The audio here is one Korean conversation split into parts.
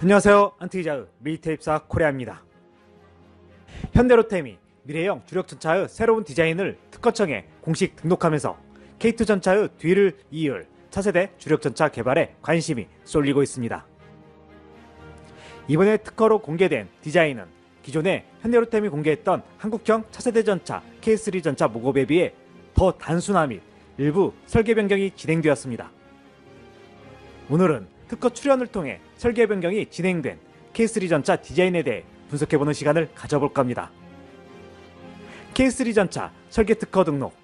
안녕하세요. 안티기자의 밀테입사 코리아입니다. 현대로템이 미래형 주력전차의 새로운 디자인을 특허청에 공식 등록하면서 K2 전차의 뒤를 이을 차세대 주력전차 개발에 관심이 쏠리고 있습니다. 이번에 특허로 공개된 디자인은 기존에 현대로템이 공개했던 한국형 차세대 전차 K3 전차 모급에 비해 더 단순화 및 일부 설계 변경이 진행되었습니다. 오늘은 특허 출연을 통해 설계 변경이 진행된 K3 전차 디자인에 대해 분석해보는 시간을 가져볼까 합니다. K3 전차 설계 특허 등록.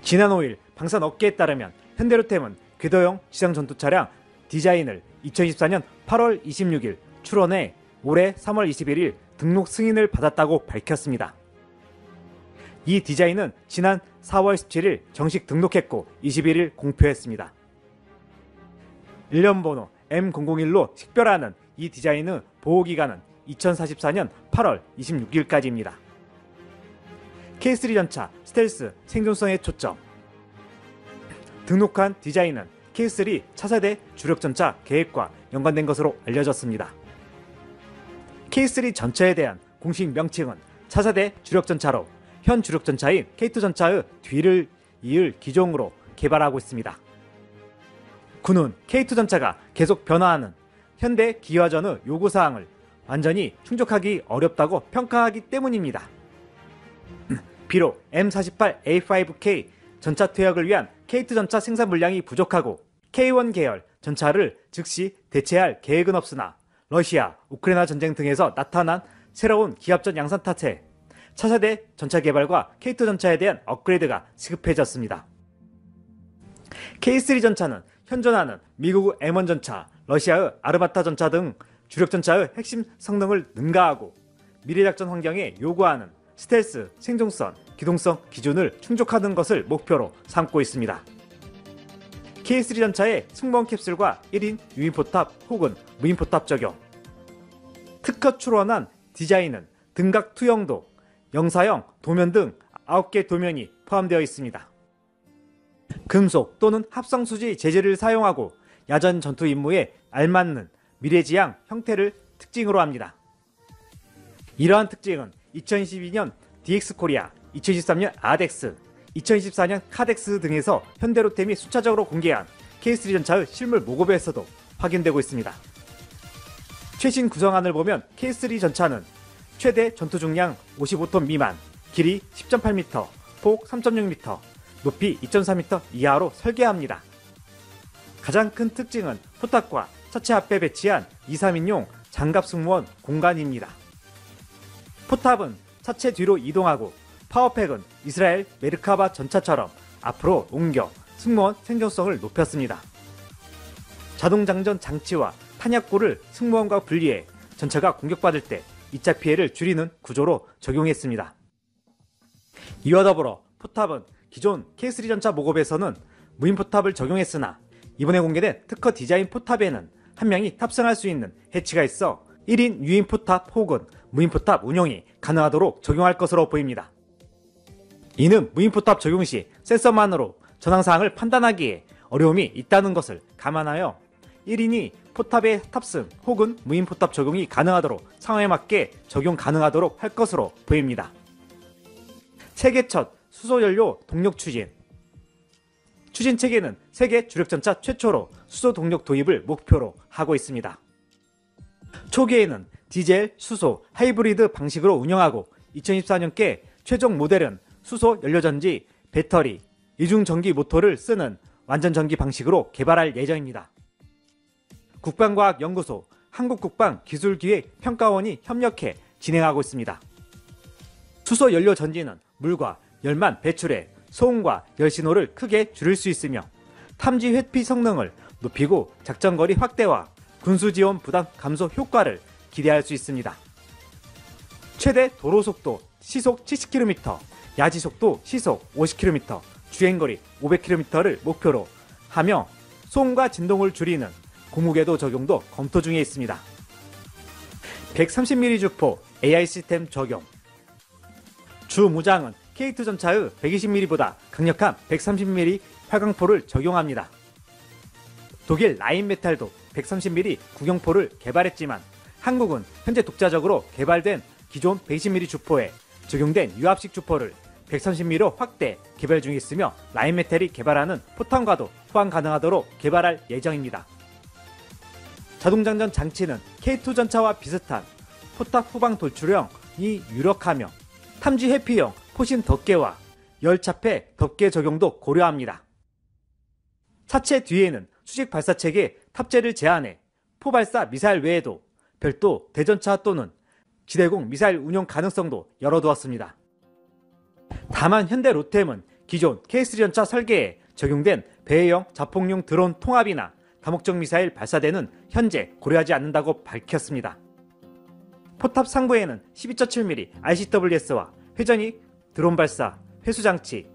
지난 5일 방산 업계에 따르면 현대로템은 궤도형 지상 전투 차량 디자인을 2024년 8월 26일 출원해 올해 3월 21일 등록 승인을 받았다고 밝혔습니다. 이 디자인은 지난 4월 17일 정식 등록했고 21일 공표했습니다. 일련번호 M001로 식별하는 이 디자인의 보호기간은 2044년 8월 26일까지입니다. K3 전차 스텔스 생존성에 초점. 등록한 디자인은 K3 차세대 주력전차 계획과 연관된 것으로 알려졌습니다. K3 전차에 대한 공식 명칭은 차세대 주력전차로 현 주력전차인 K2 전차의 뒤를 이을 기종으로 개발하고 있습니다. 군은 K2 전차가 계속 변화하는 현대 기화전의 요구사항을 완전히 충족하기 어렵다고 평가하기 때문입니다. 비록 M48A5K 전차 퇴역을 위한 K2 전차 생산 물량이 부족하고 K1 계열 전차를 즉시 대체할 계획은 없으나 러시아, 우크라이나 전쟁 등에서 나타난 새로운 기합전 양산 탓에 차세대 전차 개발과 K2 전차에 대한 업그레이드가 시급해졌습니다. K3 전차는 현존하는 미국의 M1 전차, 러시아의 아르마타 전차 등 주력 전차의 핵심 성능을 능가하고 미래작전 환경에 요구하는 스텔스, 생존성, 기동성 기준을 충족하는 것을 목표로 삼고 있습니다. K3 전차의 승무원 캡슐과 1인 유인포탑 혹은 무인포탑 적용. 특허 출원한 디자인은 등각 투영도, 영사형 도면 등 9개 도면이 포함되어 있습니다. 금속 또는 합성수지 재질을 사용하고 야전 전투 임무에 알맞는 미래지향 형태를 특징으로 합니다. 이러한 특징은 2022년 DX코리아, 2023년 아덱스, 2024년 카덱스 등에서 현대로템이 순차적으로 공개한 K3 전차의 실물 모급에서도 확인되고 있습니다. 최신 구성안을 보면 K3 전차는 최대 전투 중량 55톤 미만, 길이 10.8m, 폭 3.6m, 높이 2.4m 이하로 설계합니다. 가장 큰 특징은 포탑과 차체 앞에 배치한 2, 3인용 장갑 승무원 공간입니다. 포탑은 차체 뒤로 이동하고 파워팩은 이스라엘 메르카바 전차처럼 앞으로 옮겨 승무원 생존성을 높였습니다. 자동장전 장치와 탄약고를 승무원과 분리해 전차가 공격받을 때 2차 피해를 줄이는 구조로 적용했습니다. 이와 더불어 포탑은 기존 K3 전차 모급에서는 무인포탑을 적용했으나 이번에 공개된 특허 디자인 포탑에는 한 명이 탑승할 수 있는 해치가 있어 1인 유인포탑 혹은 무인포탑 운용이 가능하도록 적용할 것으로 보입니다. 이는 무인포탑 적용 시 센서만으로 전황사항을 판단하기에 어려움이 있다는 것을 감안하여 1인이 포탑에 탑승 혹은 무인포탑 적용이 가능하도록 상황에 맞게 적용 가능하도록 할 것으로 보입니다. 세계 첫 수소연료 동력 추진. 추진 체계는 세계 주력전차 최초로 수소 동력 도입을 목표로 하고 있습니다. 초기에는 디젤, 수소, 하이브리드 방식으로 운영하고 2024년께 최종 모델은 수소 연료전지, 배터리, 이중전기 모터를 쓰는 완전전기 방식으로 개발할 예정입니다. 국방과학연구소, 한국국방기술기획평가원이 협력해 진행하고 있습니다. 수소 연료전지는 물과 열만 배출해 소음과 열 신호를 크게 줄일 수 있으며 탐지 회피 성능을 높이고 작전거리 확대와 군수지원 부담 감소 효과를 기대할 수 있습니다. 최대 도로속도 시속 70km, 야지속도 시속 50km, 주행거리 500km를 목표로 하며 소음과 진동을 줄이는 고무궤도 적용도 검토 중에 있습니다. 130mm 주포 AI 시스템 적용. 주 무장은 K2 전차의 120mm보다 강력한 130mm 활강포를 적용합니다. 독일 라인메탈도 130mm 구경포를 개발했지만 한국은 현재 독자적으로 개발된 기존 120mm 주포에 적용된 유압식 주포를 130mm로 확대 개발 중에 있으며 라인메탈이 개발하는 포탄과도 호환 가능하도록 개발할 예정입니다. 자동장전 장치는 K2 전차와 비슷한 포탑 후방 돌출형이 유력하며 탐지 회피형 포신 덮개와 열차폐 덮개 적용도 고려합니다. 차체 뒤에는 수직 발사체계 탑재를 제한해 포발사 미사일 외에도 별도 대전차 또는 지대공 미사일 운용 가능성도 열어두었습니다. 다만 현대 로템은 기존 K3 전차 설계에 적용된 배형 자폭용 드론 통합이나 다목적 미사일 발사대는 현재 고려하지 않는다고 밝혔습니다. 포탑 상부에는 12.7mm RCWS와 회전익 드론 발사, 회수장치,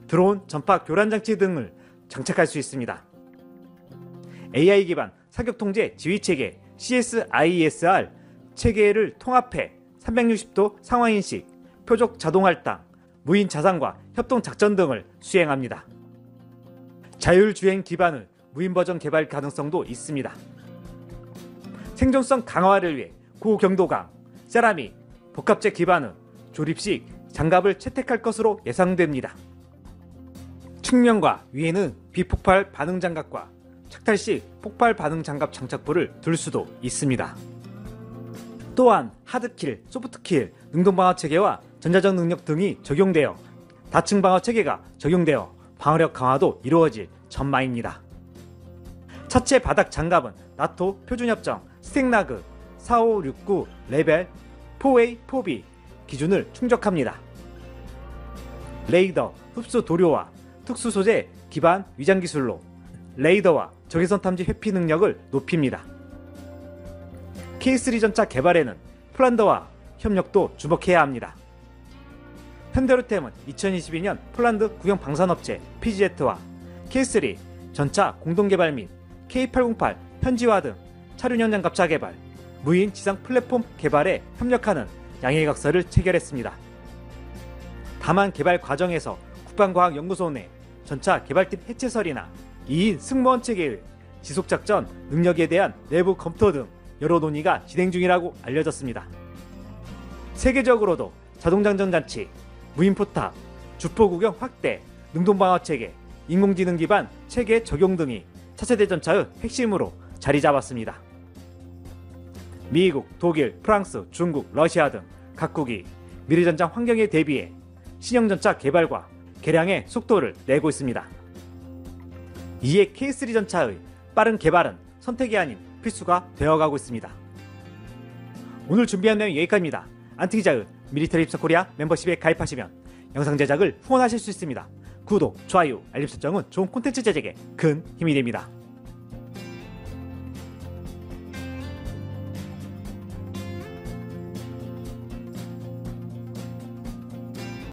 드론 전파 교란장치 등을 장착할 수 있습니다. AI 기반 사격통제 지휘체계 CSIESR 체계를 통합해 360도 상황인식, 표적 자동할당, 무인 자상과 협동작전 등을 수행합니다. 자율주행 기반의 무인 버전 개발 가능성도 있습니다. 생존성 강화를 위해 고경도강, 세라믹, 복합재 기반의 조립식 장갑을 채택할 것으로 예상됩니다. 측면과 위에는 비폭발 반응 장갑과 착탈식 폭발 반응 장갑 장착부를 둘 수도 있습니다. 또한 하드킬, 소프트킬, 능동방어 체계와 전자적 능력 등이 적용되어 다층 방어 체계가 적용되어 방어력 강화도 이루어질 전망입니다. 차체 바닥 장갑은 나토 표준협정 스택나그 4569 레벨 4A 4B 기준을 충족합니다. 레이더, 흡수 도료와 특수 소재 기반 위장 기술로 레이더와 적외선 탐지 회피 능력을 높입니다. K3 전차 개발에는 폴란드와 협력도 주목해야 합니다. 현대로템은 2022년 폴란드 국영 방산업체 PGZ와 K3 전차 공동개발 및 K808 현지화 등 차륜형 장갑차 개발, 무인 지상 플랫폼 개발에 협력하는 양해각서를 체결했습니다. 다만 개발 과정에서 국방과학연구소 내 전차 개발팀 해체설이나 2인 승무원 체계의 지속작전 능력에 대한 내부 검토 등 여러 논의가 진행 중이라고 알려졌습니다. 세계적으로도 자동장전장치, 무인포탑, 주포구경 확대, 능동방어체계, 인공지능 기반 체계 적용 등이 차세대 전차의 핵심으로 자리 잡았습니다. 미국, 독일, 프랑스, 중국, 러시아 등 각국이 미래전장 환경에 대비해 신형전차 개발과 개량의 속도를 내고 있습니다. 이에 K3 전차의 빠른 개발은 선택이 아닌 필수가 되어가고 있습니다. 오늘 준비한 내용 여기까지입니다. 안티기자의 밀리터리 입사 코리아 멤버십에 가입하시면 영상 제작을 후원하실 수 있습니다. 구독, 좋아요, 알림 설정은 좋은 콘텐츠 제작에 큰 힘이 됩니다.